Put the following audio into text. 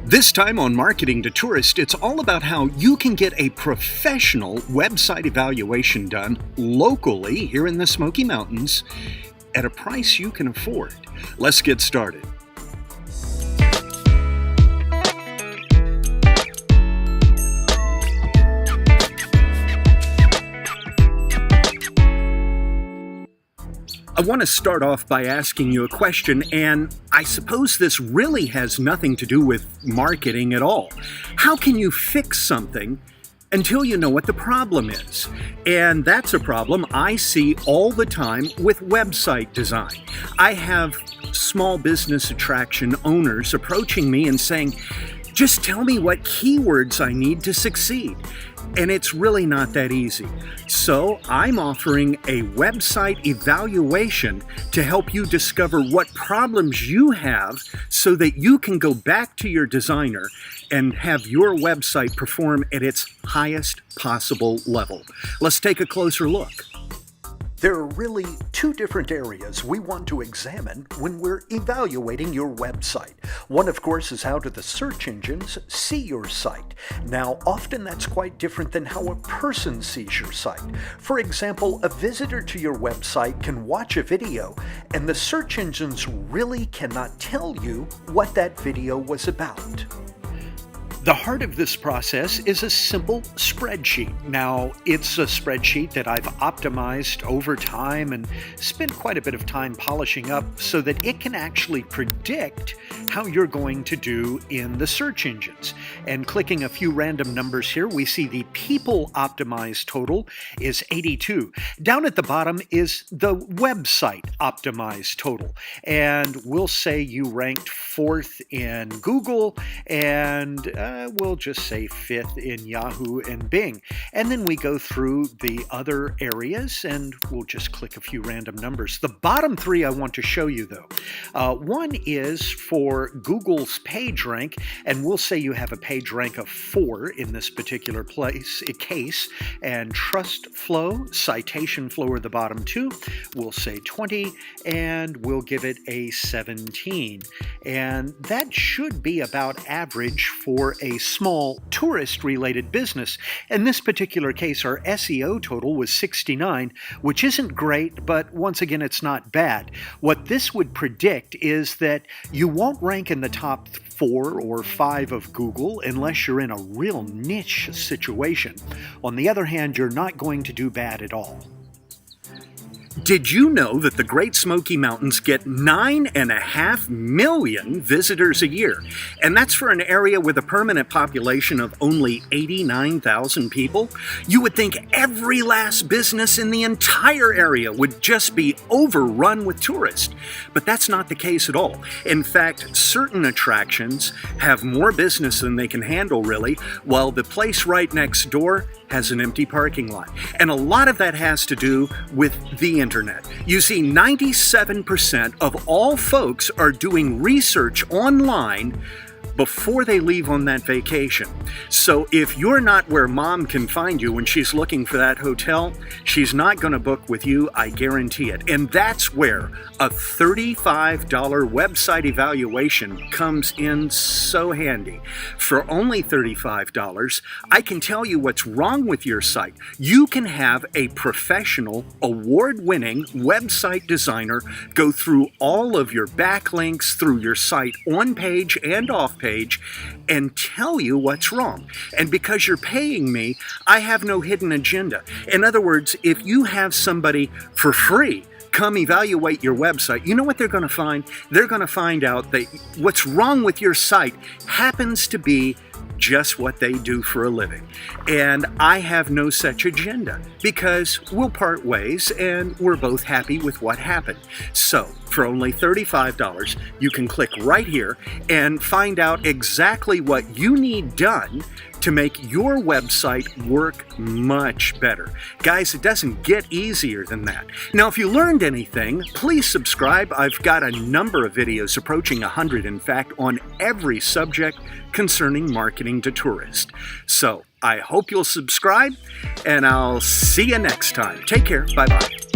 This time on Marketing to Tourist, it's all about how you can get a professional website evaluation done locally here in the Smoky Mountains at a price you can afford. Let's get started. I want to start off by asking you a question, and I suppose this really has nothing to do with marketing at all. How can you fix something until you know what the problem is? And that's a problem I see all the time with website design. I have small business attraction owners approaching me and saying, just tell me what keywords I need to succeed. And it's really not that easy. So I'm offering a website evaluation to help you discover what problems you have so that you can go back to your designer and have your website perform at its highest possible level. Let's take a closer look. There are really two different areas we want to examine when we're evaluating your website. One, of course, is how do the search engines see your site. Now, often that's quite different than how a person sees your site. For example, a visitor to your website can watch a video, and the search engines really cannot tell you what that video was about. The heart of this process is a simple spreadsheet. Now, it's a spreadsheet that I've optimized over time and spent quite a bit of time polishing up so that it can actually predict how you're going to do in the search engines. And clicking a few random numbers here, we see the people optimized total is 82. Down at the bottom is the website optimized total. And we'll say you ranked 4th in Google and we'll just say 5th in Yahoo and Bing. And then we go through the other areas and we'll just click a few random numbers. The bottom 3 I want to show you though. One is for Google's page rank, and we'll say you have a page rank of 4 in this particular case, and trust flow, citation flow are the bottom 2. We'll say 20, and we'll give it a 17. And that should be about average for a small tourist-related business. In this particular case, our SEO total was 69, which isn't great, but once again, it's not bad. What this would predict is that you won't rank in the top 4 or 5 of Google unless you're in a real niche situation. On the other hand, you're not going to do bad at all. Did you know that the Great Smoky Mountains get 9.5 million visitors a year? And that's for an area with a permanent population of only 89,000 people? You would think every last business in the entire area would just be overrun with tourists. But that's not the case at all. In fact, certain attractions have more business than they can handle, really, while the place right next door has an empty parking lot. And a lot of that has to do with the internet. You see, 97% of all folks are doing research online before they leave on that vacation. So if you're not where mom can find you when she's looking for that hotel, she's not going to book with you, I guarantee it. And that's where a $35 website evaluation comes in so handy. For only $35, I can tell you what's wrong with your site. You can have a professional, award-winning website designer go through all of your backlinks through your site on page and off page and tell you what's wrong. And because you're paying me, I have no hidden agenda. In other words, if you have somebody for free come evaluate your website, you know what they're going to find? They're going to find out that what's wrong with your site happens to be just what they do for a living. And I have no such agenda because we'll part ways and we're both happy with what happened. So for only $35, you can click right here and find out exactly what you need done to make your website work much better. Guys, it doesn't get easier than that. Now, if you learned anything, please subscribe. I've got a number of videos, approaching 100 in fact, on every subject concerning marketing to tourists. So I hope you'll subscribe, and I'll see you next time. Take care. Bye-bye.